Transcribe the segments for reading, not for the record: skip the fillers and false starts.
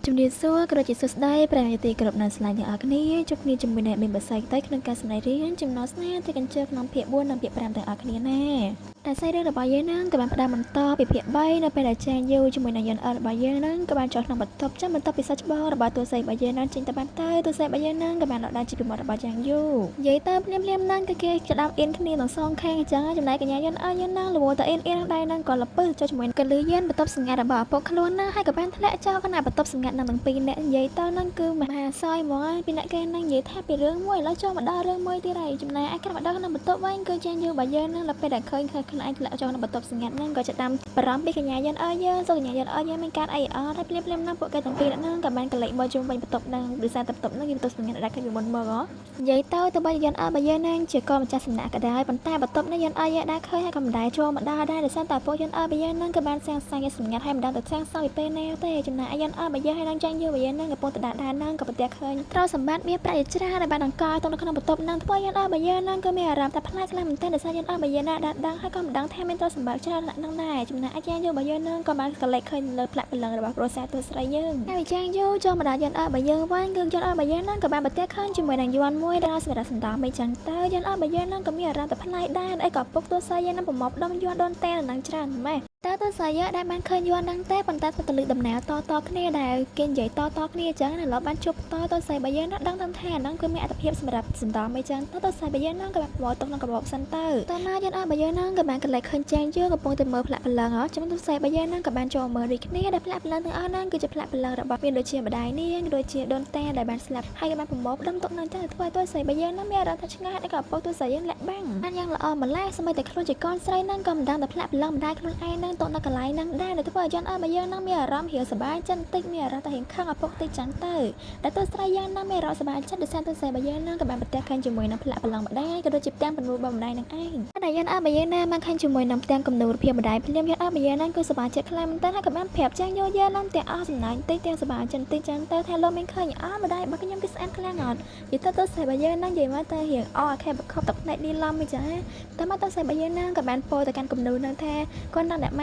ជំរាបសួរក៏ដូចជាសួស្តីប្រិយមិត្តទីគោរពនិងស្នេហ៍ទាំងអស់គ្នាជួបគ្នាជាមួយអ្នកមានបស្ស័យទៅក្នុងការសម្ដែងរឿងចំណងស្នេហ៍ទីកញ្ជើក្នុងភាគ4និងភាគ5ទាំងអស់គ្នាណាតែសាច់រឿងរបស់យើងនឹងក៏បានផ្ដើមបន្តពីភាគ3នៅពេលដែលចាងយូជាមួយនឹងយន្តអលរបស់យើងនឹងក៏បានចុះក្នុងបន្ទប់ចាំបន្ទាប់ពីសាច់ច្បងរបស់តួស្រីរបស់យើងនឹងចេញទៅបានទៅតួស្រីរបស់យើងនឹងក៏បានដកដៃជាពីមាត់របស់ចាងយូនិយាយទៅភ្លាមនឹងគឺគេក្តាប់អៀនគ្នាទាំងសងខាងអញ្ចឹងចំណែកកញ្ញាយន្តអលយើងនឹងលវទៅអៀននឹងដៃនឹងក៏លពើចុះជាមួយកលឺយានបន្ទប់សម្ងាត់របស់ឪពុកខ្លួននឹងហើយក៏បានធ្លាក់ចោលខណៈបន្ទប់សម្ងាត់នឹងទាំងពីរអ្នកនិយាយទៅនឹងគឺមហាសយហ្មងពីអ្នកគេនឹងនិយាយថាពីរឿងមួយឥឡូវចូលមកដល់រឿងមួយទៀតហើយចំណែកឯក្រមកដល់ក្នុងបន្ទប់វិញគឺចាងយូរបស់យើងនឹងដល់ពេលដែលឃើញខ្លួនឯងធ្លាក់ចូលក្នុងបន្ទប់សម្ងាត់នឹងក៏ចាប់តាមបារម្ភពីកញ្ញាយន្តអលយើងសូកញ្ញាយន្តអលយើងមានការអីអត់ហើយភ្លាមនឹងពួកគេទាំងពីរនឹងក៏បានកលិចមកជុំវិញបន្ទប់នឹងដោយសារតែបន្ទប់នឹងគឺបន្ទប់សម្ងាត់ដែលឃើញពីមុនមកនិយាយទៅបើយន្តអលរបស់យើងនឹងជាកូនម្ចាស់សំណាក់ក៏ដោយប៉ុន្តែបន្ទប់នេះយន្តអលយើងដែលឃើញហើយក៏មិនដែលចូលមកដល់ដែរដោយសារតែពួកយន្តអលរបស់យើងនឹងក៏បានសាងសង់សម្ងាត់ហើយមិនដល់ទៅសាងសង់ពីពេលណាទេចំណែកយន្តអលរបស់យើងហើយនឹងចាញ់យូរបស់យើងនឹងកំពុងតែដាក់ដាននឹងក៏ប្រទះឃើញត្រោសម្បត្តិមានប្រាក់ច្រើនដែលបានអង្គទៅនៅក្នុងបន្ទប់នឹងធ្វើយន្តអលរបស់យើងនឹងក៏មានអារម្មណ៍ថាប្លែកខ្លាំងមែនទែនដោយសារយន្តអលរបស់យើងដាក់ដឹងហើយក៏មិនដឹងថាមានត្រោសម្បត្តិច្រើននឹងដែរចំណែកចាញ់យូរបស់យើងនឹងក៏បានកលេចឃើញលើផ្លាកព្រលឹងរបស់គ្រួសារទស្សស្រីយើងហើយចាញ់យូចូលមកដល់យន្តអលរបស់យើងវិញគឺយន្តអលរបស់យើងនឹងក៏បានប្រទះឃើញជាមួយនឹងយន្តមួយដែលសម្រាប់សន្តោមិនចឹងទៅយន្តអលរបស់យើងនឹងក៏មានអារម្មណ៍ថាប្លែកដែរអីក៏ពុកទស្សស្រីយើងនឹងប្រមប់ដុំយន្តដូនតែនឹងច្រើនម៉េចតើទស្សយាដែលបានឃើញយន់ហ្នឹងទេប៉ុន្តែទៅលើដំណើរតគ្នាដែលគេនិយាយតគ្នាអញ្ចឹងណាឡូវបានជួបទស្សយាបើយើងដឹងថាហ្នឹងគឺមានអត្ថប្រយោជន៍សម្រាប់សន្តមអញ្ចឹងទស្សយាបើយើងហ្នឹងក៏បានបោះទុកក្នុងកាបូបសិនទៅតើមកយន់បើយើងហ្នឹងក៏បានកន្លែងឃើញចាញ់យើងកំពុងតែមើលផ្លាកព្រលឹងអញ្ចឹងទស្សយាបើយើងហ្នឹងក៏បានចូលមើលរីគ្នាដែលផ្លាកព្រលឹងទាំងអស់ហ្នឹងគឺជាផ្លាកព្រលឹងរបស់មានដូចជាម្ដាយនាងដូចជាដូនតាដែលបានស្លាប់ហើយក៏បានប្រមូលដុំទុកនៅតែធ្វើឲ្យទស្សយាបើយើងហ្នឹងមានអារម្មណ៍ថាឆ្ងាយហើយក៏ពុកទស្សយាយើងលាក់បាំងបានយ៉ាងល្អម្ល៉េះសម័យតែខ្លួនជាកូនស្រីហ្នឹងក៏មិនដឹងតែផ្លាកព្រលឹងម្ដាយខ្លួនឯងហ្នឹងទុកនៅកន្លែងហ្នឹងដែរនៅធ្វើឲ្យយន្តបើយើងនឹងមានអារម្មណ៍រៀងសប្បាយចិត្តតិចមានអារម្មណ៍ថារៀងខឹងឪពុកតិចចឹងទៅតែទោះស្រីយើងនឹងមានអារម្មណ៍សប្បាយចិត្តដោយសារទោះស្រីបើយើងនឹងក៏បានប្រទះឃើញជាមួយនឹងផ្លាកព្រលឹងម្ដាយក៏ដូចជាផ្ទាំងពនួលរបស់ម្ដាយនឹងឯងតែយន្តបើយើងនឹងបានឃើញជាមួយនឹងផ្ទាំងគំនូរភាពម្ដាយភ្លាមយន្តបើយើងនឹងគឺសប្បាយចិត្តខ្លាំងមែនតើហើយក៏បានប្រាប់ចាញ់យកយើងនឹងទាំងអស់សំណាញ់តិចទាំងសប្បាយចិត្តតិចចឹងទៅថាលោកមានឃើញម្ដាយរបស់ខ្ញុំគឺស្អាតខ្លាំងអត់និយាយទៅទោះស្រីបើយើងនឹងនិយាយមកទៅរៀងខេបខប់ទឹកភ្នែកឌីឡំអីចឹងតែមកទោះស្រីបើយើងនឹងក៏បានពោលទៅកាន់គំនូរនឹងថាគាត់នឹងអ្នកម៉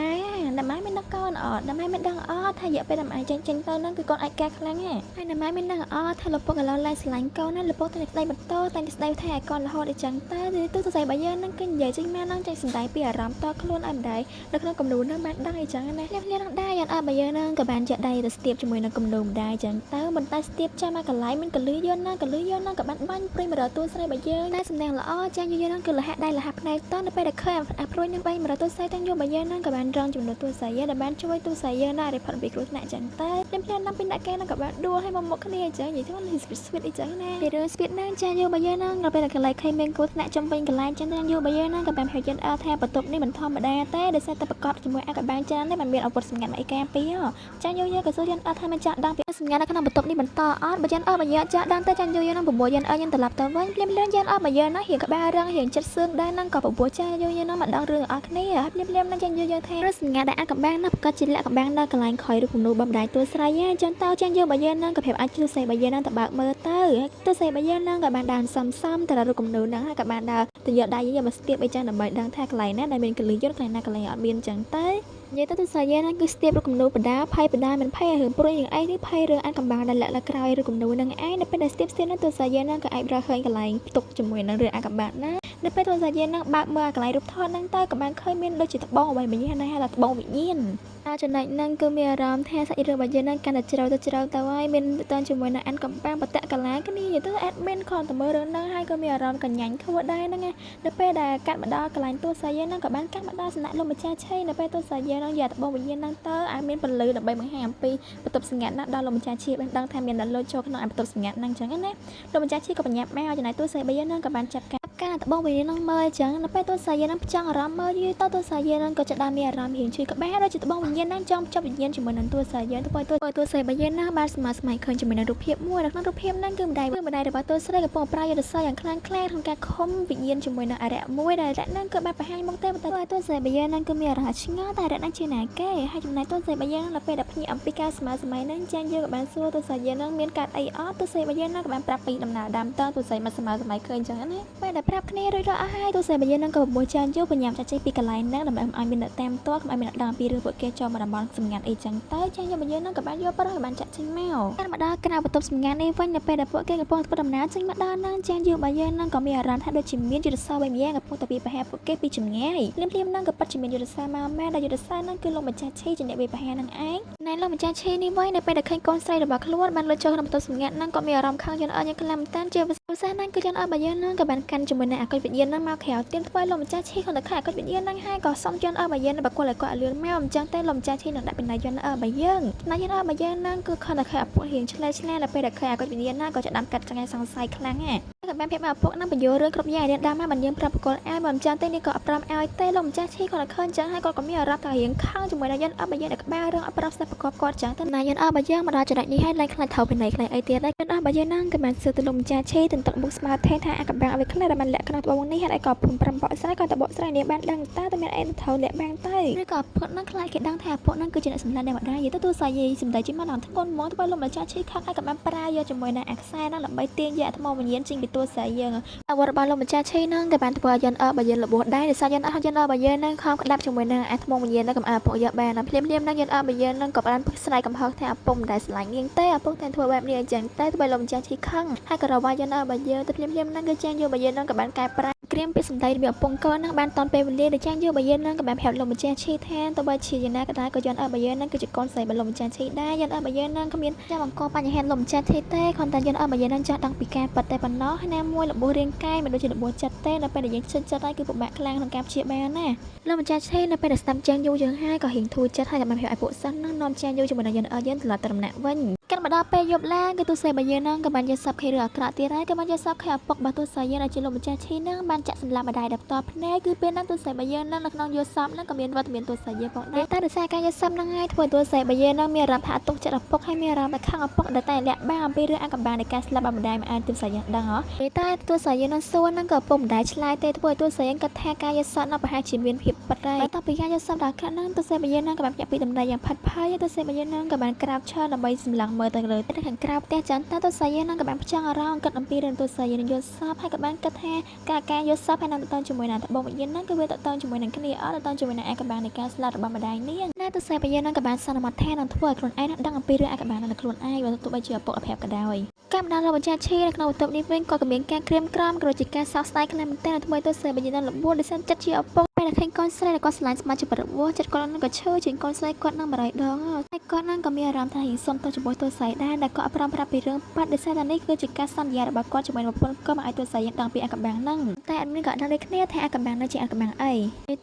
ែមានដឹកកូនអត់អ្នកម៉ែមានដឹងអត់ថារយៈពេលដែលម៉ែចេញទៅហ្នឹងគឺកូនអាចការខ្លាំងហ៎ហើយអ្នកម៉ែមានដឹងអត់ថាលោកពុកឥឡូវឡើងស្រឡាញ់កូនណាលោកពុកតែស្ដីបន្តតែស្ដីថាឲ្យកូនរហូតអីចឹងទៅទោះសរសៃបើយើងហ្នឹងគឺនិយាយចេញមកហ្នឹងចេញសំដែងពីអារម្មណ៍តខ្លួនឲ្យម្ដាយនៅក្នុងគំនូរហ្នឹងបានដឹងអីចឹងណាលៀននឹងដែរយ៉ាងបើយើងហ្នឹងក៏បានចាក់ដៃទៅស្ទាបជាមួយនឹងគំនូរម្ដាយចឹងទៅមិនតែស្ទាបចាំមកកន្លែងមានកលឺយន្តហ្នឹងក៏បានបាញ់ព្រុយមករកទួស្រីបើយើងតែសំដែងល្អចាញ់យើងហ្នឹងគឺលះដៃលះភ្នែកតនៅពេលដែលឃើញអាព្រុយនឹងបាញ់មករកទួស្រីទាំងយកបើយើងហ្នឹងក៏បានរងចំនួនទួស្រីដែលបានជួយទួស្រីយើងណារិផាត់ពីគ្រោះថ្នាក់ចឹងទៅភ្លាមពីអ្នកគេនឹងក៏បានដួលឲ្យមកមុខគ្នាអញ្ចឹងនិយាយទៅនេះស្វីតអីចឹងណាពីរឿងស្វីតហ្នឹងចាយូបើយើងហ្នឹងដល់ពេលកន្លែងឃើញមានគ្រោះថ្នាក់ចំវិញកន្លែងចឹងយូបើយើងហ្នឹងក៏បានហៅយន្តថាបន្ទប់នេះមិនធម្មតាទេដោយសារតែប្រកបជាមួយអាកបាញ់ច្រើនទេมันមានអាវុធសម្ងាត់អីការពារចាយូយើងក៏សួរយន្តថាមិនចាក់ដឹងពីសម្ងាត់នៅក្នុងបន្ទប់នេះបន្តអត់បើយន្តបើយើងចាក់ដឹងទៅចាយូយើងហ្នឹងប្រមូលយន្តយើងត្រឡប់ទៅវិញភ្លាមយន្តបើយើងហ្នឹងរៀងក្បាលរឹងរៀងចិត្តសឿនដែរហ្នឹងក៏ប្រមូលចាយូយើងហ្នឹងមកដឹងរឿងអស់គ្នាហើយភ្លាមហ្នឹងចាយូយើងថារឿងសម្ងាត់ដែលអាកបាំងហ្នឹងប្រកាសជាលក្ខបាំងដល់កន្លែងខ້ອຍឬគំនូរបំដាយទួស្រីអញ្ចឹងទៅចាញ់យើងបើយើងហ្នឹងក៏ប្រាប់អាចទស្ស័យបើយើងហ្នឹងទៅបើកមើលទៅហើយទស្ស័យបើយើងហ្នឹងក៏បានដើរសំទៅរកគំនូរហ្នឹងហើយក៏បានដើរទៅយកដៃយើងមកស្ទាបអីចឹងដើម្បីដឹងថាកន្លែងណាដែលមានកលិយន្តកន្លែងណាកន្លែងអត់មានចឹងទៅនិយាយទៅទស្ស័យយើងហ្នឹងគឺស្ទាបរកគំនូរបដាភ័យបដាមិនភ័យរឿងព្រួយរឿងអីនេះភ័យរឿងអានកំបាំងដែលលាក់លើក្រោយឬគំនូរហ្នឹងឯងនៅពេលដែលស្ទាបហ្នឹងទស្ស័យយើងហ្នឹងក៏អាចរកឃើញកន្លែងផ្ទុកជាមួយនឹងរឿងអានកំបាំងណានៅពេលទស្ស័យយើងហ្នឹងបើកមើលកន្លែងរូបថតហ្នឹងទៅក៏បានឃើញមានដូចជាត្បូងអ្វីម្យ៉ាងណាហៅថាត្បូងវិញ្ញាណចំណុចហ្នឹងគឺមានអារម្មណ៍ថាសាច់រឿងរបស់យើងហ្នឹងកាន់តែជ្រៅទៅហើយមានតើជាមួយនឹងអានកំបាំងបតកលាគ្នានិយាយទៅអេដមីនខនតែមើលរឿងហ្នឹងហើយក៏មានអារម្មណ៍កញ្ញាញ់ធួដែរហ្នឹងនៅពេលដែលកាត់មកដល់កន្លែងទស្ស័យយើងហ្នឹងក៏បានកាត់មកដល់សំណាក់លោកម្ចាស់ឆៃនៅពេលទស្ស័យយើងហ្នឹងយកត្បូងវិញ្ញាណហ្នឹងទៅឲ្យមានពលឺដើម្បីបង្ហាញអំពីបន្ទប់សម្ងាត់ណាដល់លោកម្ចាស់ឈីបានដឹងថាមានដល់លោកចូលក្នុងបន្ទប់សម្ងាត់ហ្នឹងចឹងណាលោកម្ចាស់ឈីក៏បញ្ញាប់មកចំណែកទស្ស័យយើងហ្នឹងក៏បានចាប់ការត្បូងវិញ្ញាណហ្នឹងមើលចឹងនៅពេលទស្ស័យយើងហ្នឹងផ្ចង់អារម្មណ៍មើលយូរទៅទស្ស័យយើងហ្នឹងក៏ចាប់មានអារម្មណ៍រៀងជួយក្បែរដូចជាត្បូងវិញ្ញាណហ្នឹងចង់ចាប់វិញ្ញាណជាមួយនឹងតួស្រីយើងតួស្រីរបស់យើងណាបានស្មើស្មៃឃើញជាមួយនឹងរូបភាពមួយនៅក្នុងរូបភាពហ្នឹងគឺម្ដាយរបស់តួស្រីកំពុងប្រើយុទ្ធសាស្ត្រយ៉ាងខ្លាំងក្លាក្នុងការខំវិញ្ញាណជាមួយនឹងអរិយមួយដែលរៈហ្នឹងគឺបានបង្ហាញមកតែតួស្រីរបស់យើងហ្នឹងគឺមានអារម្មណ៍ឆ្ងល់តែរៈហ្នឹងជាណាគេហើយចំណែកតួស្រីរបស់យើងដល់ពេលដែលភ្ញាក់អំពីការស្មើស្មៃហ្នឹងចាញ់យើងក៏បានសួរតួស្រីយើងហ្នឹងមានកាត់អីអត់តួស្រីរបស់យើងហ្នឹងក៏បានប្រាប់ពីដំណើរដើមតើតួស្រីមកស្មើស្មៃឃើញចឹងណាពេលដែល ប្រាប់គ្នារួចរាល់អស់ហើយទោះបីយើងនឹងក៏បបួលច្រើនយូរបញ្ញាចាចេះពីកន្លែងហ្នឹងដើម្បីឲ្យមានអ្នកតាមទាត់ឲ្យមានអ្នកដឹងពីរឿងពួកគេចូលមកតំបន់សម្ងាត់អីចឹងទៅចាយើងយើងនឹងក៏បានយកប្រុសឲ្យបានចាក់ចេញមកការមកដល់ក្រៅបន្ទប់សម្ងាត់នេះវិញនៅពេលដែលពួកគេកំពុងធ្វើដំណើរចេញមកដល់ហ្នឹងចាយើងបើយើងនឹងក៏មានអារម្មណ៍ថាដូចជាមានយុទ្ធសាស្ត្របែបយ៉ាងកំពុងតែពីប្រហែលពួកគេពីចម្ងាយភ្លាមហ្នឹងក៏ពិតជាមានយុទ្ធសាស្ត្រមកមែនដែលយុទ្ធសាស្ត្រហ្នឹងគឺលោកម្ចាស់ឈីជាអ្នកវាប្រហែលនឹងឯងណែលោកម្ចាស់ឈីនេះវិញនៅពេលដែលឃើញកូនស្រីរបស់ខ្លួនបានលុចចូលក្នុងបន្ទប់សម្ងាត់ហ្នឹងក៏មានអារម្មណ៍ខឹងយន់អើយ៉ាងខ្លាំងមែនតើជាពិសេសហ្នឹងគឺយន់អើបើយើងហ្នឹងក៏បានកាន់ជាមួយនឹងអកុចវិញ្ញាណហ្នឹងមកក្រៅទៀនធ្វើលោកម្ចាស់ឈីគាត់ទៅខែអកុចវិញ្ញាណហ្នឹងហើយក៏សុំយន់អើបើយើងបកគលឲ្យគាត់ឲ្យលឿនមកអញ្ចឹងតែលោកម្ចាស់ឈីនឹងដាក់ពីណៃយន់អើបើយើងណៃយន់អើបើយើងហ្នឹងគឺគាត់ទៅខែអពុះរៀងឆ្លែនៅពេលដែលខែអកុចវិញ្ញាណហ្នឹងក៏ចាប់ដាំកាត់ចង្អេសង្ស័យខ្លាំងណាក៏បានភាពមកឪពុកនឹងបញ្យល់រឿងគ្រប់យ៉ាងរៀនដើមមកមិនយើងប្រាប់បកគលឲ្យបើមិនចឹងទេនេះក៏អត់ប្រាំឲ្យទេលោកម្ចាស់ឈីគាត់ឃើញចឹងហើយគាត់ក៏មានអារម្មណ៍ថារៀងខឹងជាមួយនឹងយន់អើបើយើងដែលក្បាលរឿងអត់ប្រាប់ស្ដាប់ប្រកបគាត់ចឹងទៅណាយន់អើបើយើងមកដល់ចំណុចនេះហើយឡើងខ្លាចថោពីណៃខ្លាចអីទៀតដែរយន់អើបើយើងហ្នឹងក៏បានសួរទៅលោកម្ចាស់ឈីទៅទឹកមុខស្មាតថេថាអាកបាំងឲ្យខ្លាចដែលបានលាក់ក្នុងត្បូងនេះហេតុអីក៏ភូមិ5បកស្រាយក៏តបកស្រាយនេះបានដឹងតើមានអីទៅថោលាក់បាំងទៅឬក៏ពុកហ្នឹងខ្លាចគេដឹងថាពុកហ្នឹងគឺជាអ្នកសម្លាប់អ្នកម្ដាយទៅទូសាយសម្ដីជាមកដល់ធ្ងន់ហ្មងទៅលោកម្ចាស់ឈីខឹងហើយក៏បានប្រើយកជាមួយនឹងអាខ្សែហ្នឹងដើម្បីទាញយកអាថ្មវិញ្ញាណចេញពីទូសាយយើងអវត្តរបស់លោកម្ចាស់ឈីហ្នឹងក៏បានធ្វើឲ្យយន់អើបើយើងលបោះដែរដោយសារយន់អើបើយើងហ្នឹងខំក្តាប់ជាមួយនឹងអាថ្មវិញ្ញាណហ្នឹងកំអើពុកយកបានភ្លាមហ្នឹងយន់អើបើយើងហ្នឹងក៏បានស្រ័យកំហុសថាឪពុកមិនដែលស្រឡាញ់នាងទេឪពុកតែធ្វើបែបនេះអញ្ចឹងតែទៅលោកម្ចាស់ឈីខឹងហើយក៏រវល់យន់អើបើយើងទៅភ្លាមហ្នឹងគឺចាញ់យកបើយើងហ្នឹងក៏បានកែប្រែក្រៀមពីសម្ដីរបស់ឪពុកកូនហ្នឹងបានតន់ពេលវេលាដែលចាញ់យកបើយើងហ្នឹងក៏បានប្រាប់លោកម្ចាស់ឈីថាទៅបើជាយ៉ាងណាក៏ដោយក៏យន់អើបើយើងហ្នឹងគឺជាកូនស្រីរបស់លោកម្ចាស់ឈីដែរយន់អើបើយើងហ្នឹងគ្មានចាំបង្កបញ្ហាលោកម្ចាស់ឈីទេគ្រាន់តែយន់អើបើយើងហ្នឹងចាស់ដឹងពីការប៉ັດតែប៉ុណ្ណោះហើយណាមួយរបួសរាងកាយមិនដូចជារបួសចិត្តទេនៅពេលដែលយើងចិត្តហើយគឺពិបាកខ្លាំងក្នុងការព្យាបាលណាលោកម្ចាស់ឈីនៅពេលដែលស្ដាប់ចាញ់យូរយ៉ាងហើយក៏រៀងធូរចិត្តហើយក៏បានប្រាប់ឲ្យពួកសិនហ្នឹងនាំចាញ់យូរជាមួយនឹងយន់អើយើងត្រឡប់ទៅដំណាក់វិញកាត់មកដល់ពេលយប់ឡើងគឺទូសេបើយើងហ្នឹងក៏បានយកសពខេរឿងអាក្រក់ទៀតហើយក៏បានយកសពខេឪពុករបស់ទូសេយើងដែលជាលោកម្ចាស់ឈីហ្នឹងបានចាក់សម្លាប់ម្ដាយដល់ផ្ទាល់ភ្នែកគឺពេលហ្នឹងទូសេបើយើងហ្នឹងនៅក្នុងយកសពហ្នឹងក៏មានវត្តមានទូសេយើងផងដែរតែដោយសារការយកសពហ្នឹងហើយធ្វើទូសេបើយើងហ្នឹងមានអារម្មណ៍ថាទុកចិត្តឪពុកហើយមានអារម្មណ៍ថាខឹងឪពុកដែលតែលាក់បាំងអំពីរឿងអាកំបាំងនៃការស្លាប់របស់ម្ដាយមិនអាចទូសេយើងដឹងហ៎តែទូសេយើងហ្នឹងសួរហ្នឹងក៏ឪពុកម្ដាយឆ្លើយទេធ្វើឲ្យទូសេយើងគិតថាការយកសពហ្នឹងប្រហែលជាមានភាពប៉ັດដែរបន្ទាប់ពីការយកសពដល់ខ្លះហ្នឹងទូសេបើយើងហ្នឹងក៏បានភ្ញាក់ពីដំណេកយ៉ាងផាត់ផាយទូសេបើយើងហ្នឹងក៏បានក្រាបឈរដើម្បីសម្លឹងមើលទៅលើខាងក្រៅផ្ទះចាន់តើទូសាយយើងនឹងក៏បានផ្ចង់អារម្មណ៍គិតអំពីរឿងទូសាយយើងនឹងយកសពហើយក៏បានគិតថាការយកសពហើយនឹងតទៅជាមួយនឹងត្បូងវិញ្ញាណហ្នឹងគឺវាតទៅជាមួយនឹងគ្នាអត់តទៅជាមួយនឹងអាកបាំងនៃការស្លាប់របស់ម្ដាយនាងណាទូសាយយើងនឹងក៏បានសន្មតថានឹងធ្វើឲ្យខ្លួនឯងដឹងអំពីរឿងអាកបាំងនៅខ្លួនឯងបើទោះបីជាឪពុកអភ័យក៏ដោយការបណ្ដាលលោកបញ្ជាឈីនៅក្នុងបន្ទប់នេះវិញក៏មានការក្រៀមក្រំក៏ដូចជាការសោកស្ដាយខ្លាំងមែនទែនធ្វើឲ្យទូសាយយើងនឹងលបួលដោយសារចិត្តជាឪពុកពេលដែលឃើញកូនស្រីដែលគាត់ស្រឡាញ់ស្មារតីប្រវត្តិចិត្តគាត់នឹងក៏ឈឺជាងកូនស្រីគាត់នឹង100ដងហើយគាត់នឹងក៏មានអារម្មណ៍ថាហ៊ានសុំទោសជាមួយទូសាយដែរដែលគាត់អត់ព្រមប្រាប់ពីរឿងប៉ាត់ដោយសារតែនេះគឺជាការសន្យារបស់គាត់ជាមួយនឹងប្រពន្ធគាត់មកឲ្យទូសាយដឹងពីអាកបាំងហ្នឹងតែអត់មានក៏ដឹងដូចគ្នាថាអាកបាំងនោះជាអាកបាំងអី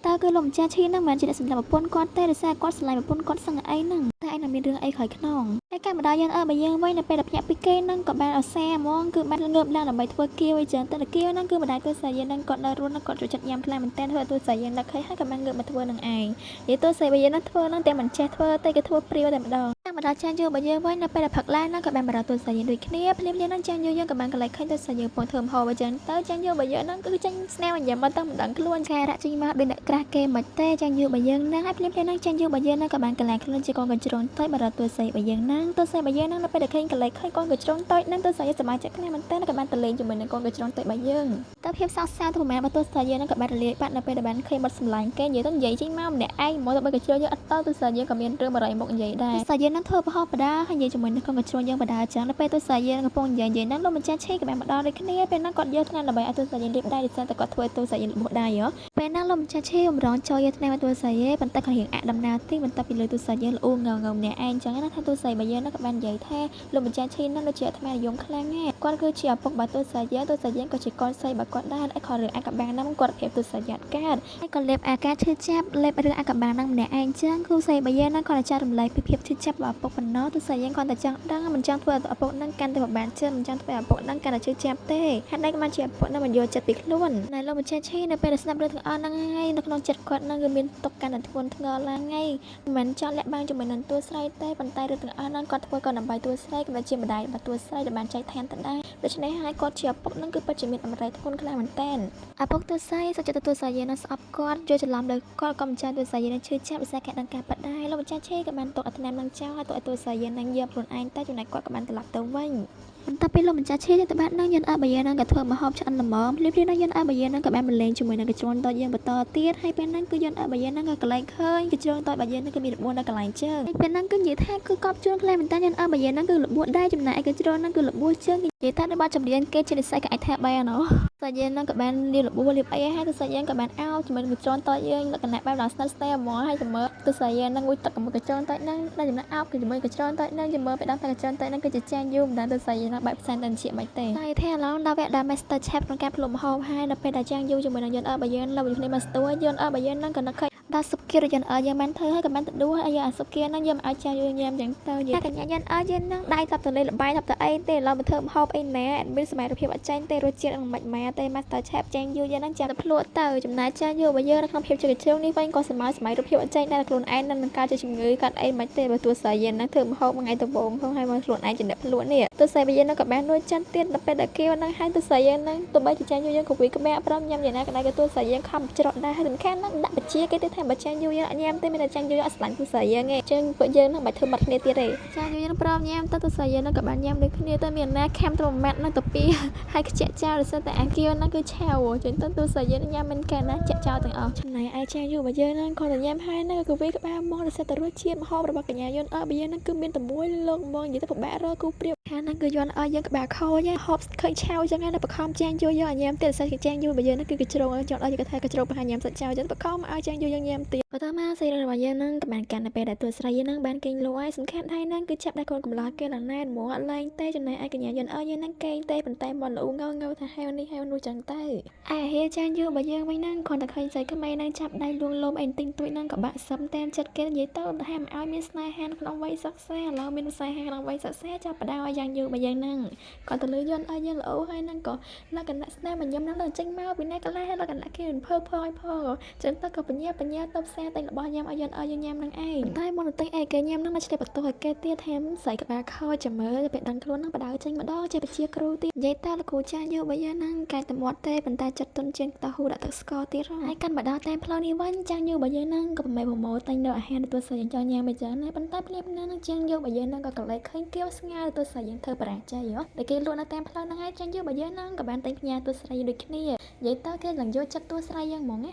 តើគឺលោកម្ចាស់ឈីហ្នឹងមិនជាអ្នកសម្លាប់ប្រពន្ធគាត់ទេដោយសារគាត់ស្រឡាញ់ប្រពន្ធគាត់សឹងអីហ្នឹងតែឯងមានរឿងអីក្រោយខ្នងហើយការម្ដាយយើងបើយើងវិញនៅពេលដែលភ្ញាក់ពីគេហ្នឹងក៏បានអសាហ្មងគឺបានងើបឡើងដើម្បីធ្វើគៀវអីចឹងតែគៀវហ្នឹងគឺម្ដាយទូសាយយើងហ្នឹងគាត់នៅរស់គាត់ចូលចិត្តញ៉ាំខ្លាំងមែនទែនធ្វើទូសាយយើងនឹកឃើញហើយក៏បានងើបមកធ្វើនឹងឯងនិយាយទូសាយយើងហ្នឹងធ្វើហ្នឹងតែមិនចេះធ្វើតែគេធ្វើព្រាវតែម្ដងតាមម្ដាយចាញ់យើងបើយើងវិញនៅពេលដែលផឹកឡើងហ្នឹងក៏បានបរោទូសាយយើងដូចគ្នាភ្លាមហ្នឹងចាញ់យើងក៏បានកន្លែងឃើញទូសាយយើងពងធ្វើមហោបើចឹងទៅចាញ់យើងបើយើងហ្នឹងគឺចាញ់ស្នាមញ៉ាំមកទៅមិនដឹងខ្លួនការរកចេញមកដូចអ្នកក្រាស់គេមិនទេចាញ់យើងបើយើងហ្នឹងហើយភ្លាមហ្នឹងចាញ់យើងបើយើងហ្នឹងក៏បានកន្លែងខ្លួនជាកូនកញ្ជ្រោងតូចបរោទូសាយបើយើងហ្នឹងទូសាយបើយើងហ្នឹងនៅពេលដែលឃើញកន្លែងឃើញកូនកញ្ជ្រោងតូចហ្នឹងទូសាយសប្បាយចិត្តខ្លាំងមែនទែនក៏បានទៅលេងជាមួយនឹងកូនកញ្ជ្រោងតូចបើយើងតើភាពសោកសៅទៅប្រហែលបើទូសាយយើងហ្នឹងក៏បានរលាយបាត់នៅពេលដែលបានឃើញបាត់សម្លាញ់គេនិយាយទៅនិយាយចេញមកម្នាក់ឯងមកទៅបើកញ្ជ្រោងយើងអត់ទៅទូសាយយើងក៏មានរឿងបរិយមុខនិយាយដែរទូសាយយើងហ្នឹងធ្វើប្រហោបដាហើយនិយាយជាមួយនឹងកូនកញ្ជ្រោងយើងបដាចឹងនៅពេលទូសាយយើងកំពុងនិយាយហ្នឹងលោកម្ចាស់ឈីក៏បានមកដល់ដូចគ្នាពេលហ្នឹងគាត់យកថ្នាំដើម្បីឲ្យទូសាយយើងរៀបដៃដោយសារតែគាត់ធ្វើទូសាយយើងរបួសដៃហ៎ពេលហ្នឹងលោកម្ចាស់ឈីបំរងចូលយកថ្នាំឲ្យទូសាយប៉ុន្តែគាត់រៀងអាក់ដំណើរទីបន្ទាប់ពីលើទូសាយយើងល្អូងងម្នាក់ឯងចឹងណាថាទូសាយបើយើងហ្នឹងក៏បាននិយាយថាលោកម្ចាស់ឈីហ្នឹងដូចជាអាត្មានិយមខ្លាំងណាស់គាត់គឺជាឪពុករបស់ទូសាយយើងក៏ជាកូនស្រីរបស់គាត់ដែរឯគាត់រឿងអាកបាំងហ្នឹងគាត់ភាពទូសាយកើតហើយក៏លេបអាការឈឺចាប់លេបរឿងអាកបាំងហ្នឹងម្នាក់ឯងចឹងគ្រូសាយបើយើងហ្នឹងគាត់អាចចែករំលែកពីភាពឈឺចាប់របស់ឪពុកប៉ុណ្ណោះទូសាយយើងគាត់តែចង់ដឹងមិនចង់ធ្វើឲ្យឪពុកហ្នឹងកាន់តែពិបាកចិត្តមិនចង់ធ្វើឲ្យឪពុកហ្នឹងកាន់តែឈឺចាប់ទេហេតុនេះក៏បានជាឪពុកហ្នឹងមិនយល់ចិត្តពីខ្លួនណែលោកម្ចាស់ឈីនៅពេលដែលស្ដាប់រឿងទាំងអស់ហ្នឹងហើយនៅក្នុងចិត្តគាត់ហ្នឹងគឺមានទុកកាន់តែធ្ងន់ធ្ងរឡើងហើយមិនចង់លាក់បាំងជាមួយនឹងតួស្រីទេប៉ុន្តែរឿងទាំងអស់ហ្នឹងគាត់ធ្វើក៏ដើម្បីតួស្រីក៏ដូចជាម្ដាយរបស់តួស្រីដែលបានចែកឋានទៅដែរដូច្នេះហើយគាត់ជាឪពុកហ្នឹងគឺពិតជាមានអម្រែកធ្ងន់ខ្លាំងមែនទែនឪពុកតួស្រីសុខចិត្តទទួលសាយយើងនឹងស្អប់គាត់យកច្រឡំលើគាត់ក៏មិនចាញ់តួសាយយើងនឹងឈឺចាប់ដោយសារការដឹងការប៉ັດដែរលោកម្ចាស់ឈីក៏បានទុកអធិនាមនឹងចោលហើយទុកឲ្យតួសាយយើងនឹងយកខ្លួនឯងតែចំណែកគាត់ក៏បានត្រឡប់ទៅវិញ បន្ទាប់ពីលោកម្ចាស់ឈាទៅបាននឹងយន្តអបយានឹងក៏ធ្វើមហូបឆ្អិនល្មមភ្លាមៗនឹងយន្តអបយានឹងក៏បានបលែងជាមួយនឹងកញ្ជ្រោនតូចយើងបន្តទៀតហើយពេលហ្នឹងគឺយន្តអបយានឹងក៏កន្លែងឃើញកញ្ជ្រោនតូចរបស់យើងនឹងគឺមានរបួសនៅកន្លែងជើងពេលហ្នឹងគឺនិយាយថាគឺកប់ជួនខ្លាំងមែនតើយន្តអបយានឹងគឺរបួសដែរចំណែកឯកញ្ជ្រោននឹងគឺរបួសជើងនិយាយថាដល់បាត់ចម្រៀងគេជានិស្ស័យក៏អាចថាបានណោះសាច់យើងនឹងក៏បានលាបរបួសលាបអីហើយទៅសាច់យើងក៏បានអោជាមួយនឹងកញ្ជ្រោនតូចយើងលក្ខណៈបែបដល់ស្និទ្ធស្នាលហ្មងហើយទៅមើលទៅសាច់យើងនឹងមួយទឹកជាមួយកញ្ជ្រោនតូចហ្នឹងដល់ចំណែកអោបជាមួយកញ្ជ្រោនតូចហ្នឹងជាមួយពេលដល់តែកញ្ជ្រោនតូចហ្នឹងគឺជាចាញ់យូរមិនដល់ទៅសាច់យើងនឹងបែបផ្សែងតែជាមិនទេតែថាឡងដល់វគ្គដល់ Master Chef ក្នុងការភ្លក់ម្ហូបហើយដល់ពេលដែលចាញ់យូរជាមួយនឹងយន្តអបយើងលើពីគ្នា Master យន្តអបយើងនឹងក៏នឹកឃើញដល់សុបគៀរយន្តយើងបានធ្វើហើយក៏បានទៅដួសហើយយើងអាសុបគៀរហ្នឹងយើងមិនឲ្យចាញ់យូរញ៉ាំចឹងទៅនិយាយថាកញ្ញាយន្តយើងនឹងដៃតាប់ទៅលេលបាយតាប់ទៅអីទេឡងមកធ្វើម្ហូបអីណែអត់មានសមត្ថភាពអត់ចាញ់ទេរសជាតិនឹងមិនម៉ែទេ Master Chef ចាញ់យូរយើងនឹងចាំទៅភ្លក់ទៅចំណែកចាញ់យូររបស់យើងនៅក្នុងភាពជាកញ្ជើងនេះវិញក៏សម័យរូបភាពអត់ចាញ់ដែរខ្លួនឯងនឹងការជាជំងឺកាត់អីមិនទេបើទោះស្អីយើងនឹងធ្វើម្ហូបមួយថ្ងៃទៅបងផងហើយមកខ្លួនឯងជាអ្នកភ្លក់នេះទោះស្អីយើងនឹងក៏បាននួចចិនទៀតដល់ពេលដែលគេនឹងហើយទោះស្អីយើងនឹងទោះបីជាចាញ់យូរយើងក៏វាក្បែរប្រំញ៉ាំយ៉ាងណាក៏ដោយក៏ទោះស្អីយើងខំច្រត់ដែរហើយសំខាន់ណាស់ដាក់បជាគេទៅថាបើចាញ់យូរយើងអត់ញ៉ាំទេមានតែចាញ់យូរអត់ស្លាញ់ទោះស្អីយើងទេចឹងពួកយើងនឹងមិនធ្វើបាត់គ្នាទៀតទេចាញ់យូរយើងប្រំញ៉ាំទៅទោះស្អីយើងនឹងក៏បានញ៉ាំដូចគ្នាទៅមានណាខំទៅ1ម៉ាត់នឹងទៅ2ហើយខ្ជាក់ចោលរសតែអាគៀវនឹងគឺឆាវចឹងទៅទោះស្អីយើងញ៉ាំមិនកាលណាចាក់ចោលទាំងអស់ចំណែកឯចាញ់យូររបស់យើងនឹងគាត់ទៅញ៉ាំហើយនឹងក៏វាក្បែរមករសតែរសជាតិម្ហូបរបស់កញ្ញាយន្តរបស់យើងនឹងគឺមានតែមួយលោកហ្មងនិយាយទៅពិបាករកគូប្រៀបខាងហ្នឹងគឺយន្តយើងក្បែរខូចហូបឃើញឆាវចឹងហើយដល់បខំចាញ់យូរយើងឲ្យញ៉ាំទៀតសាច់ចាញ់យូររបស់យើងនឹងគឺកញ្ជ្រោងយន្តយើងក៏ថាកញ្ជ្រោងប្រហែលញ៉ាំសាច់ឆាវចឹងបខំឲ្យចាញ់យូរយើងញ៉ាំទៀតបន្តមកសេរីរបស់យើងនឹងក៏បានកាន់តែពេលដែលទួស្រីយើងនឹងបានគេងលក់ហើយសំខាន់ថៃហ្នឹងគឺចាប់ដែរកូនកំឡោះគេឡើងណែនហ្មងអត់លែងទេចំណែកឯកញ្ញាយន្តយើងនឹងគេងទេប៉ុន្តែមកលូងងថាហេវនេះហេវនោះចឹងទៅឯហេចាញ់យូររបស់យើងវិញហ្នឹងគ្រាន់តែឃើញស្រីក្មេងហ្នឹងចាប់ដៃលួងលោមអីទិញទួយហ្នឹងក៏បាក់សឹមតាមចិត្តគេនិយាយទៅថាមិនឲ្យមានស្នេហាក្នុងវ័យសិក្សាឥឡូវមានស្នេហាក្នុងវ័យសិក្សាចាប់បដៅឲ្យយ៉ាងយូររបស់យើងហ្នឹងគាត់ទៅលើយន្តយើងល្អហើយហ្នឹងក៏លក្ខណៈស្នេហ៍មិនញឹមហ្នឹងដល់ចេញមកពីណាកន្លែងលក្ខណៈគេរំភើបផងចឹងទៅក៏បញ្ញាទៅផ្សារតែរបស់ញ៉ាំឲ្យយន្តយើងញ៉ាំហ្នឹងឯងតែមុនទៅឯគេញ៉ាំហ្នឹងមកឆ្លេបបន្ទោឲ្យគេទៀតថែមស្រីក្បាលខោចាំមើលពេលដឹងខ្លួនហ្នឹងបដៅចេញម្ដងជាបជាគ្រូទៀតនិយាយតើលោកគ្រូចាស់យើងរបស់យើងហ្នឹងកាយតែមាត់ទេប៉ុន្តែចិត្តទុនជាងតោះហ៊ូដាក់ទឹកស្ករទៀតហើយកាន់បដៅតាមផ្លូវនេះវិញចាស់យើងរបស់យើងហ្នឹងក៏ប្រម៉ូទតែនៅអាហារទទួលស្រីយើងចង់ញ៉ាំមិនចឹងណាប៉ុន្តែភ្លាមហ្នឹងចាស់យើងរបស់យើងហ្នឹងក៏កន្លែងឃើញគេស្ងាទទួលស្រីយើងធ្វើបរាជ័យតែគេលក់នៅតាមផ្លូវហ្នឹងឯងចាស់យើងរបស់យើងហ្នឹងក៏បានតែងផ្ញើទទួលស្រីដូចគ្នានិយាយតើគេឡើងយកចិត្តទទួលស្រីយើងហ្មងណា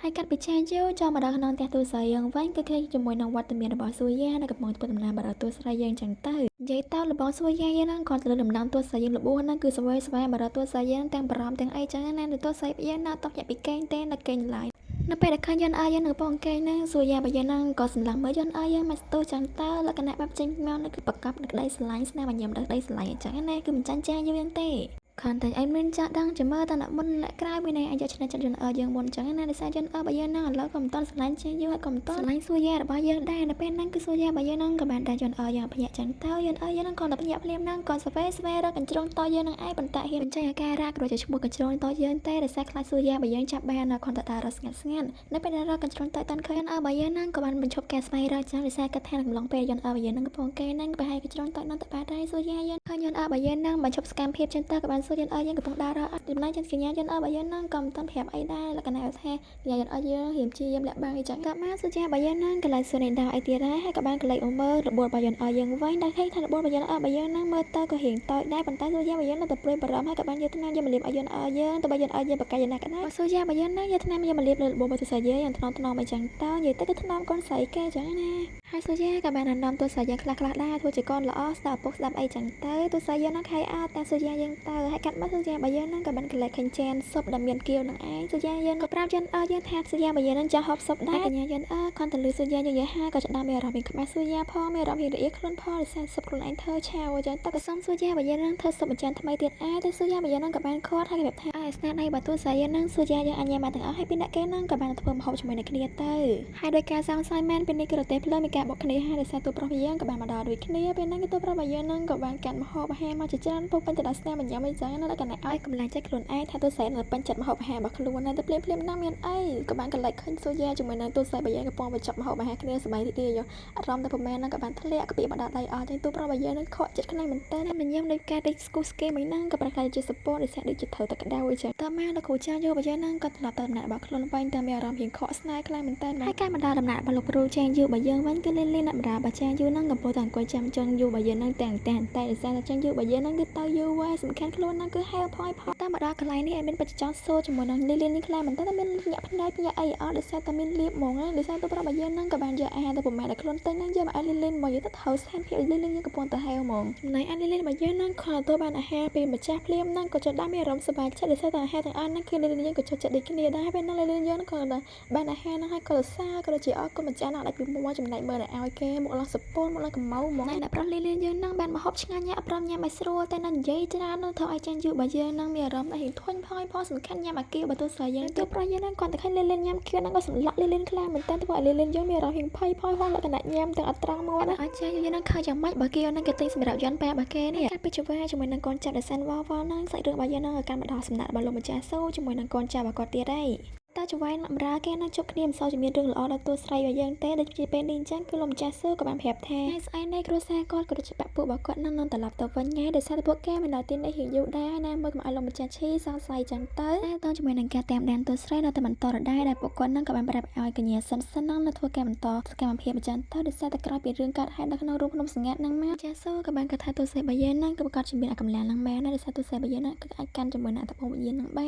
ហើយកាត់ពីឆាយូចូលមកដល់ក្នុងផ្ទះទូស្រីយើងវិញគឺឃើញជាមួយនឹងវត្តមានរបស់សួយានៅកំពុងធ្វើដំណើរមកដល់ទូស្រីយើងចឹងទៅនិយាយតើលបងសួយាយើងហ្នឹងគាត់ទៅលើដំណើរទូស្រីយើងលបួសហ្នឹងគឺស្វែងមកដល់ទូស្រីយើងទាំងបារម្ភទាំងអីចឹងណាទូស្រីយើងណាតោះញាក់ពីកេងទេនៅកេងឡាយនៅពេលដែលឃើញយន្តយើងនៅបងកេងហ្នឹងសួយារបស់យើងហ្នឹងក៏សម្លឹងមើលយន្តយើងមកស្ទោចឹងតើលក្ខណៈបែបចេញមកនេះគឺប្រកបនឹងក្តីស្រឡាញ់ស្នេហ៍ញ៉ាំដល់ក្តីស្រឡាញ់អញ្ចឹងណាគឺមិនចាញ់ចាយើងទេខនតែឯងមានចាស់ដឹងចាំមើលតើអ្នកមុនអ្នកក្រៅមានឯងយកឆ្នះចិត្តយន្តយើងមុនចឹងណាដោយសារយន្តរបស់យើងហ្នឹងឥឡូវក៏មិនតន់ស្រឡាញ់ជាងយើងហើយក៏មិនតន់ស្រឡាញ់សួយារបស់យើងដែរនៅពេលហ្នឹងគឺសួយារបស់យើងហ្នឹងក៏បានតែយន្តយើងភ្ញាក់ចឹងតើយន្តយើងហ្នឹងក៏តែភ្ញាក់ភ្លាមហ្នឹងក៏ស្វែរកកញ្ជ្រោងតយើងហ្នឹងឯងប៉ុន្តែហ៊ានបញ្ចេញអាការៈក៏ជាឈ្មោះកញ្ជ្រោងតយើងទេដោយសារខ្លាចសួយារបស់យើងចាប់បានខនតតារស្ងាត់នៅពេលដែលរកកញ្ជ្រោងតតាន់ឃើញរបស់យើងហ្នឹងក៏បានបញ្ឈប់ការស្វែងរកចឹងដោយសារគាត់ថាកំឡុងពេលយន្តរបស់យើងហ្នឹងកំពុងគេហ្នឹងប្រហែលកញ្ជ្រោងតហ្នឹងទៅបានតែសួយាយើងឃើញយន្តរបស់យើងហ្នឹងបញ្ឈប់សកម្មភាពចឹងតើក៏បានសួរយន្តយើងកំពុងដើរអត់ចំណែកកញ្ញាយន្តរបស់យើងហ្នឹងក៏មិនទាន់ប្រាប់អីដែរលក្ខណៈថាកញ្ញាយន្តយើងរៀមជាយាមលាក់បាំងអីចឹងក៏បានសួរជារបស់យើងហ្នឹងកន្លែងសួរនៃដៅអីទៀតដែរហើយក៏បានកន្លែងមើលរបួសរបស់យន្តយើងវិញដែលឃើញថារបួសរបស់យន្តរបស់យើងហ្នឹងមើលទៅក៏រៀងតូចដែរប៉ុន្តែសួរជារបស់យើងនៅតែព្រួយបារម្ភហើយក៏បានយកថ្នាំយកមកលាបឲ្យយន្តយើងទៅបើយន្តយើងបកាយយ៉ាងណាក៏ដោយសួរជារបស់យើងហ្នឹងយកថ្នាំយកមកលាបលើរបួសរបស់ទូស្រីយើងថ្នាំអីចឹងតើនិយាយទៅគឺថ្នាំកូនស្រីគេចឹងណាហើយសួរជាក៏បានណែនាំទូស្រីយើងខ្លះដែរធ្វើជាកូនល្អស្ដាប់ពុកស្ដាប់អីចឹងទៅទូស្រីយើងហ្នឹងខៃអត់តែសួរជាយើងទៅហើយកាត់មកសួរជារបស់យើងហ្នឹងក៏បានកន្លែងឃើញចានស៊ុបដែលមានគៀវនឹងឯងសួរជាយើងក៏ប្រាប់យន្តយើងថាសួរជារបស់យើងហ្នឹងចាស់ហូបស៊ុបដែរកញ្ញាយន្តគាត់ទៅលឺសួរជាយើងនិយាយហើយក៏ច្បាស់មានអារម្មណ៍មានក្បាស់សួរជាផងមានអារម្មណ៍រៀងខ្លួនផងដោយសារស៊ុបខ្លួនឯងធ្វើឆាវចឹងតើក៏សុំសួរជារបស់យើងហ្នឹងធ្វើស៊ុបមួយចានថ្មីទៀតតែសួរជារបស់យើងហ្នឹងក៏បានខាត់ហើយប្រាប់ថាស្នាដៃរបស់ទូស្រីយើងហ្នឹងសួរជាយើងអញ្ញាមកទាំងអស់ហើយពីអ្នកគេហ្នឹងក៏បានធ្វើម្ហូបជាមួយនឹងគ្នាទៅហើយដោយការសង្ស័យមែនពេលនេះគឺរទេះភ្លើងមានការបុកគ្នាហើយដោយសារទូប្រុសរបស់យើងក៏បានមកដល់ដូចគ្នាពេលហ្នឹងគឺទូប្រុសរបស់យើងហ្នឹងក៏បានកាត់ម្ហូបអាហារមកជាច្រើនពុកពេញទៅដល់ស្នាមញ៉ាំអីចឹងណាដល់កណ្ដាលឲ្យកម្លាំងចិត្តខ្លួនឯងថាទូស្រីនៅពេញចិត្តម្ហូបអាហាររបស់ខ្លួនណាទៅភ្លាមណាស់មានអីក៏បានកន្លែងឃើញសួរជាជាមួយនឹងទូស្រីរបស់យើងកំពុងបញ្ចប់ម្ហូបអាហារគ្នាសប្បាយរីករាយអារម្មណ៍តែប្រហែលហ្នឹងក៏បានធ្លាក់ក្បៀបមកដល់ដៃអស់ចឹងទូប្រុសរបស់យើងហ្នឹងខកចិត្តខ្លាំងមែនតើញ៉ាំដូចការតិចស្គូស្គេមិនហ្នឹងក៏ប្រកាសជាសពតដោយសារដូចជាត្រូវតែក្តៅអី ចឹងតើមកលោកគ្រូចាស់យូបើយើងនឹងក៏ត្រឡប់ទៅដំណាក់របស់ខ្លួនវិញតាមមានអារម្មណ៍រៀងខកស្នេហ៍ខ្លាំងមែនតើហើយការបណ្ដាដំណាក់របស់លោកគ្រូចាស់យូបើយើងវិញគឺលេងលេងអ្នកបណ្ដារបស់ចាស់យូនឹងកំពុងតែអង្គុយចាំជន់យូបើយើងនឹងតែដោយសារតែចាស់យូបើយើងនឹងគឺទៅយូហើយសំខាន់ខ្លួននឹងគឺហែវផយផតាមបណ្ដាកន្លែងនេះឯមានបច្ចុប្បន្នសូជាមួយនឹងលេងលេងនេះខ្លាំងមែនតើមានញាក់ភ្នែកញាក់អីអត់ដោយសារតែមានលៀបហ្មងដោយសារទៅប្រាប់បើយើងនឹងក៏បានយកអាហារទៅប្រមាណដល់ខ្លួនតែនឹងយើងមកឲ្យលេងមកយើងទៅថៅស្ថានភាពលេងលេងយើងកំពុងតែហែវហ្មងចំណែកអាលេងរបស់យើងនឹងខលទៅបានអាហារពីម្ចាស់ភ្លាមនឹងក៏ចុះដាក់មានអារម្មណ៍សប្បាយចិត្តដោយសារតែអាហារទាំងអស់ហ្នឹងគឺលេងយើងក៏ចុះចិត្តដូចគ្នាដែរពេលហ្នឹងលេងយើងក៏បានអាហារហ្នឹងឲ្យក៏សាក៏ដូចជាអរគុណម្ចាស់ណាស់ដែលពីមួយចំណែកមើលឲ្យគេមកឡោះសពូនមកឡោះកម្ៅហ្មងអ្នកប្រុសលេងយើងហ្នឹងបានមកហូបឆ្ងាញ់ញ៉ាំអប្រំញ៉ាំឲ្យស្រួលតែនៅនិយាយច្រើននឹងធ្វើឲ្យចាញ់យូបើយើងហ្នឹងមានអារម្មណ៍ថាធុញផយផងសំខាន់ញ៉ាំអាគាបើទោះស្អីយើងទៅប្រុសយើងហ្នឹងគាត់តែឃើញលេងញ៉ាំគៀនហ្នឹងក៏សម្លាក់លេងខ្លាំងមែនតើធ្វើឲ្យលេងយើងមានអារម្មណ៍ហៀងផយផងលក្ខណៈញ៉ាំទាំងអត់ត្រង់មកណាអាចចាញ់យើងហ្នឹងឃើញយ៉ាងម៉េចបើគេហ្នឹងគេទិញសម្រាប់យន្តប៉ែរបស់គេនេះកាត់ពីជវាជាមួយនឹងកូនចាប់ដែលសាន់វ៉វហ្នឹងសាច់រឿងរបស់យើងហ្នឹងឲ្យកាន់មកដល់សំណាក់របស់លោកម្ចាស់សូជាមួយនឹងកូនចាប់របស់គាត់ទៀតហើយតើចង្វាយអ្នកបម្រើគេនឹងជប់គ្នាមិនសូវជាមានរឿងល្អដល់តួស្រីរបស់យើងទេដូចជាពេលនេះអញ្ចឹងគឺលោកម្ចាស់សូក៏បានប្រាប់ថាថ្ងៃស្អែកនេះគ្រួសារគាត់ក៏ដូចជាបាក់ពួករបស់គាត់នឹងត្រឡប់ទៅវិញហើយដោយសារតែពួកគេមិនដល់ទីនេះរៀងយូរដែរណាមើលកុំឲ្យលោកម្ចាស់ឈីសង្ស័យអញ្ចឹងទៅតែតើជាមួយនឹងការតាមដានតួស្រីនៅតែបន្តរដែរដែលពួកគាត់នឹងក៏បានប្រាប់ឲ្យកញ្ញាសិននឹងធ្វើការបន្តសកម្មភាពអញ្ចឹងទៅដោយសារតែក្រោយពីរឿងកើតហេតុនៅក្នុងរូបភ្នំសង្កាត់នឹងមកចាសូក៏បានគាត់ថាតួស្រីរបស់យើងនឹងក៏ប្រកាសជំនាញអាកម្លាំងនឹងមែនដោយសារតួស្រីរបស់យើងនឹងគឺអាចកាន់ជាមួយនឹងអត្តពលវិញ្ញាណនឹងបា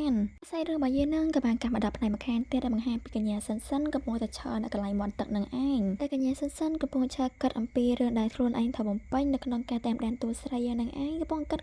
នស្អីរឿងរបស់យើងនឹងក៏បានកាត់មកដល់ផ្នែកម្ខាងទៀតដែលបង្ហាញពីកញ្ញាសិនកំពុងតែឈរនៅកន្លែងមាត់ទឹកនឹងឯងតែកញ្ញាសិនកំពុងឈរគិតអំពីរឿងដែលខ្លួនឯងត្រូវបំពេញនៅក្នុងការតាមដានតួស្រីនឹងឯងកំពុងគិ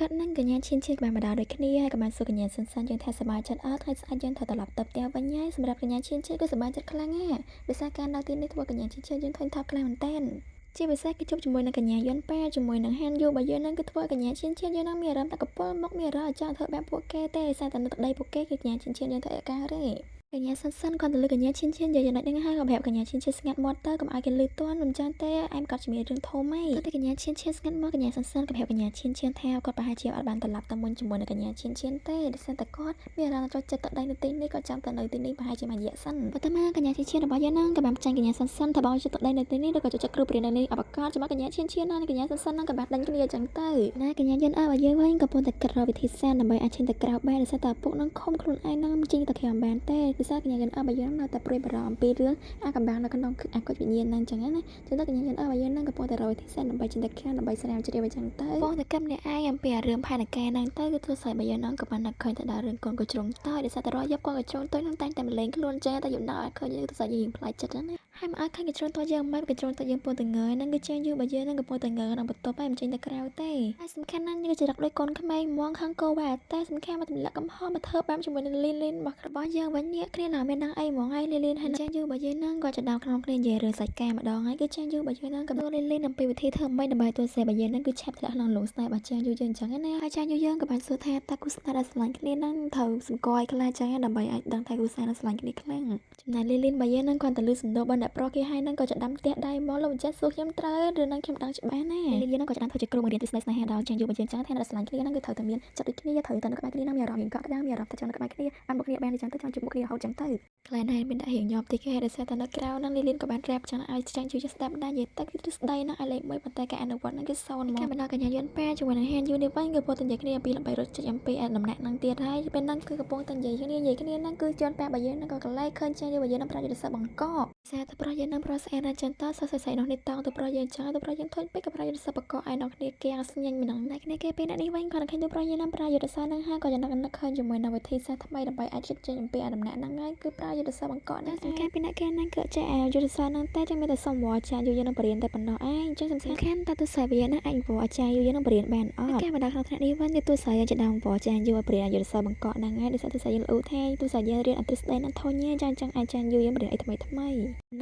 តនឹងកញ្ញាឈៀនក៏បានមកដល់ដូចគ្នាហើយក៏បានសួរកញ្ញាសិនយើងថាសប្បាយចិត្តអត់ថ្ងៃស្អែកយើងត្រូវត្រឡប់ទៅផ្ទះវិញហើយសម្រាប់កញ្ញាឈៀនគឺសប្បាយចិត្តខ្លាំងណាស់ដោយសារការនៅទីនេះធ្វើកញ្ញាឈៀនយើងធុញថប់ខ្លាំងមែនតើជាពិសេសគឺជួបជាមួយនឹងកញ្ញាយន្តប៉ែជាមួយនឹងហានយូបើយើងនឹងគឺធ្វើកញ្ញាឈៀនយើងនឹងមានអារម្មណ៍តែកពុលមកមានអារម្មណ៍ចង់ធ្វើបែបពួកគេទេដោយសារតែនៅទឹកដីពួកគេគឺកញ្ញាឈៀនយើងធ្វើឲ្យការទេកញ្ញាសិនគាត់ទៅលើកញ្ញាឈៀនយើងចំណុចហ្នឹងហើយក៏ប្រាប់កញ្ញាឈៀនស្ងាត់មាត់ទៅកុំឲ្យគេលឺតន់មិនចាន់ទេអែមគាត់ជំនាញរឿងធំហីគាត់តែកញ្ញាឈៀនស្ងាត់មកកញ្ញាសិនក៏ប្រាប់កញ្ញាឈៀនថាគាត់ប្រហែលជាអត់បានត្រឡប់ទៅមុនជាមួយនឹងកញ្ញាឈៀនទេដោយសារតែគាត់មានអារម្មណ៍ចូលចិត្តទឹកដីនៅទីនេះគាត់ចង់ទៅនៅទីនេះប្រហែលជាមួយរយៈសិនប៉ុន្តែមកកញ្ញាឈៀនរបស់យើងហ្នឹងក៏បានចាញ់កញ្ញាសិនថាបងចិត្តទឹកដីនៅទីនេះឬក៏ចូលចិត្តគ្រូព្រៀននៅនេះអបកតជាមួយកញ្ញាឈៀនណាកញ្ញាសិនហ្នឹងក៏បានដេញគ្នាអញ្ចឹងទៅណាកញ្ញាយន្តរបស់យើងវិញក៏ពុំតែគិតរកវិធីសាស្ត្រដើម្បីអាចឈានទៅក្រៅបានដោយសារតែពុកនឹងខំខ្លួនឯងនឹងជីងទៅក្រៅបានទេដោយសារកញ្ញាយន្តរបស់យើងនៅតែព្រួយបារម្ភពីរឿងអាកំបាំងនៅក្នុងអាកុជវិញ្ញាណហ្នឹងអញ្ចឹងណាចឹងទៅកញ្ញាយន្តរបស់យើងនឹងកំពុងតែរកវិធីសាស្ត្រដើម្បីចិនតខានដើម្បីស្រាវជ្រាវអញ្ចឹងទៅបងតែកម្មអ្នកឯងអំពីរឿងផែនការហ្នឹងទៅគឺធ្វើស្អីរបស់យើងនឹងក៏បាននឹកឃើញទៅដល់រឿងកូនកញ្ជ្រងតើដោយសារតែរយប់កូនកញ្ជ្រងតើនឹងតែងតែម្លែងខ្លួនចាតែយប់ដល់ឃើញទៅស្អីយើងផ្លាច់ចិត្តណាហើយមកឲ្យឃើញកញ្ជ្រងតើយើងមិនកញ្ជ្រងតើយើងពុំទៅងើយហ្នឹងគឺចាយយូរបើយើងនឹងកំពុងតែងើយក្នុងបន្ទប់ហើយមិនចេញទៅក្រៅទេហើយសំខាន់ណាស់គឺចរិតដូចកូនក្មេងហ្មងខាងកោវ៉ាតែសំខាន់មកទម្លាក់កំហុសមកធ្វើបែបជាមួយនឹងលីនរបស់យើងវិញនេះគ្នាណាមានដឹងអីហ្មងហើយលីនហើយចាយយូរបើយើងនឹងក៏ចដោលក្នុងគ្នានិយាយរឿងសាច់ការម្ដងហើយគឺចាយយូរបើយើងនឹងក៏លីនអំពីវិធីធ្វើមិនដើម្បីទូសេបើយើងនឹងគឺឆាប់ធ្លាក់ក្នុងលងស្នេហ៍របស់ចាយយូរយើងអញ្ចឹងណាហើយចាយយូរយើងក៏បានសួរថាតើគូស្នេហ៍ដែលស្រឡាញ់គ្នានឹងត្រូវសម្គាល់ខ្លាចចឹងដើម្បីអាចដឹងថាគូស្នេហ៍ដែលស្រឡាញ់គ្នាខ្លាំងចំណែកលីនបើយើងនឹងគាត់ទៅលឺសំណួររបស់អ្នកប្រុសគេហើយនឹងក៏ចដាំផ្ទះដៃមកលោកម្ចាស់សួរខ្ញុំត្រូវឬនឹងខ្ញុំដឹងច្បាស់ណាលីនយើងនឹងក៏ចដាំធ្វើជាគ្រូបង្រៀនទស្សនៈស្នេហាដល់ចាយយូរបើយើងចឹងថាអ្នកស្រឡាញ់គ្នានឹងគឺត្រូវតែមានចិត្តដូចគ្នាត្រូវតែនៅក្បែរគ្នានឹងមានអារម្មណ៍កក់ក្ដៅមានអារម្មណ៍ថាចង់នៅក្បែរគ្នាបានមកគ្នាបានចឹងទៅចង់ជួបមុខគ្នារហូតចឹងទៅខ្លែងហើយមានដាក់រៀងញាប់តិចគេដោយសារតែនៅក្រៅនឹងលីនក៏បានក្រាបចឹងឲ្យចាញ់ជួយស្ដាប់ដែរនិយាយទៅគឺស្ដីនឹងឲ្យលេខ1ប៉ុន្តែការអនុវត្តនឹងគឺ0មកកាលកញ្ញាយន្តប៉ែជាមួយនឹងហានយូនេះវិញគឺពោលតែនិយាយគ្នាអំពីល្បីរត់ចិត្តអំពីដំណាក់នឹងទៀតហើយពេលហ្នឹងគឺកំពុងតែនិយាយគ្នាហ្នឹងគឺជន់ប៉ែបើយើងនឹងក៏កលែងឃើញចាញ់យូបើយើងនឹងប្រាជ្ញាសបង្កសារតែប្រុសយើងនឹងប្រុសស្អាតណាស់ចឹងតើសស័យនោះនេះតោងទៅប្រុសយើងចឹងទៅប្រុសយើងធុញពេកក៏ប្រាជ្ញាសបង្កឲ្យដល់គ្នាគេអាស្ញាញ់មិនដឹងតែគ្នាគេពេលនេះវិញគាត់ឃើញទៅប្រុសយើងនឹងប្រាជ្ញាសនឹងហើយក៏យ៉ាងនឹកឃើញជាមួយនៅវិធីសាស្ត្រថ្មីដើម្បីអាចជិតចេញអំពីដំណាក់ហ្នឹងហើយគឺប្រាជ្ញាសបង្កណាសំខាន់ពីអ្នកគេនឹងក៏ចេះយុទ្ធសាស្ត្រហ្នឹងតែចឹងមានតែសំវចាយូយើងនឹងបរៀនតែប៉ុណ្ណោះឯងចឹងសំខាន់តើទស្សនវិជ្ជាណាអាចវអាចារ្យយើងនឹងបរៀនបានអត់គេបណ្ដាក្នុងថ្នាក់នេះវិញគឺទស្សនវិជ្ជាដើមវអាចារ្យយើងបរៀនយុទ្ធសាស្ត្របង្កហ្នឹងហើយដោយសារទស្សនវិជ្ជាលូថេទស្សនវិជ្ជារៀនអន្តរស្ដីនឹងធន់ចឹងអាចារ្យយើងបរៀនអីថ្ម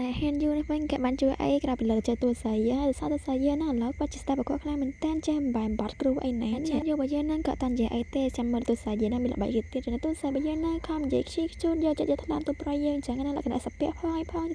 ីណែហេនយូនេះវិញគេបានជួយអីក្រៅពីលើចេះទស្សនវិជ្ជាដោយសារទស្សនវិជ្ជាណាឥឡូវបាច់ស្ដាប់ប្រកបខ្លាំងមែនតើចេះបែបបាត់គ្រូអីណែចាយូបើយើងនឹងក៏តាន់និយាយអីទេចាំមើលទស្សនវិជ្ជាណាមានល្បីទៀតចំណែកទស្សនវិជ្ជាណាខំនិយាយខ្ជិលខ្ជួនយកចិត្តយកថ្លើមទៅប្រយើងចឹងណាលក្ខណៈសាពះផ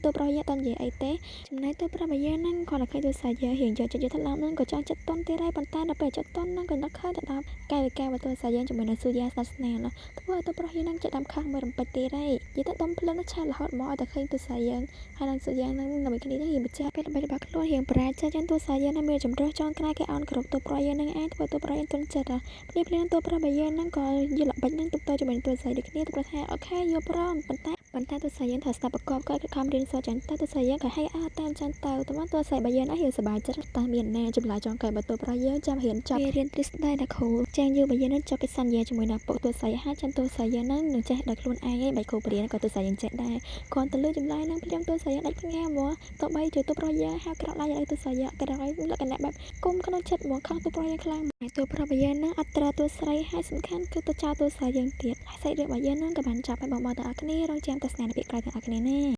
ងទៅប្រយើងតាន់និយាយអីទេចំណែកទៅប្រាប់បើយើងនឹងគាត់តែឃើញទស្សនវិជ្ជារៀងយកចិត្តយកថ្លើមនឹងក៏ចង់ចិត្តតន់ទៀតហើយប៉ុន្តែដល់ពេលចិត្តតន់នឹងក៏នឹកឃើញទៅដល់កាយវិការរបស់ទស្សនវិជ្ជាជាមួយនឹងស៊ូយ៉ាសាសនាធ្វើឲ្យទៅប្រុសយើងនឹងចិត្តដាំខាងមើលរំពេចទៀតហើយនិយាយទៅដុំភ្លើងឆារហូតមកឲ្យតែឃើញទស្សនវិជ្ជា ហើយនឹងសយ៉ាងនឹងដើម្បីគ្នារៀងបញ្ជាក់ពីល្បិចរបស់ខ្លួនរៀងប្រាជ្ញាចឹងទោះសាយើងនឹងមានចម្រោះចង់ក្រៅគេអោនគ្រប់ទូប្រយើងនឹងឯងធ្វើទូប្រយើងទុនចិត្តភ្លាមទូប្របើយើងនឹងក៏យល់ល្បិចនឹងទុកតជាមួយទូសាយដូចគ្នាទូប្រថាអូខេយកព្រមប៉ុន្តែទូសាយើងថាស្ដាប់ប្រកបក៏ខំរៀនសូត្រចឹងទៅទូសាយើងក៏ឲ្យតាមចឹងទៅតាមទូសាយបើយើងឲ្យសบายចិត្តតែមានណែចម្លើយចង់កែបើទូប្រយើងចាំរៀនចប់រៀនទ្រឹស្ដីដល់គ្រូចាងយូរបើយើងនឹងចប់កិច្ចសន្យាជាមួយនឹងពុកទូសាយហើយចាំទូសាយយើងនឹងចេះដល់ខ្លួនឯងឯងបើគ្រូបរៀនក៏ទូសាយយើងចេះដែរគ្រាន់តែលើចម្លើយនឹងភ្លាមទូសាយយើងដាច់ភ្ងាមកទោះបីជាទូប្រយើងហៅក្រោកឡើងឲ្យទូសាយយើងក៏ដោយលក្ខណៈបែបគុំក្នុងចិត្តមកខំទូប្រយើងខ្លាំងហើយទូប្រយើងនឹងអត់ត្រូវទូស្រីហើយសំខាន់គឺទៅចោលទូសាយយើងទៀតហើយសាច់រឿងរបស់យើងនឹងក៏បានចប់ហើយបងប្អូនទាំងអស់គ្នារងចាំទស្សនានៅពេលក្រោយទាំងអស់គ្នាណា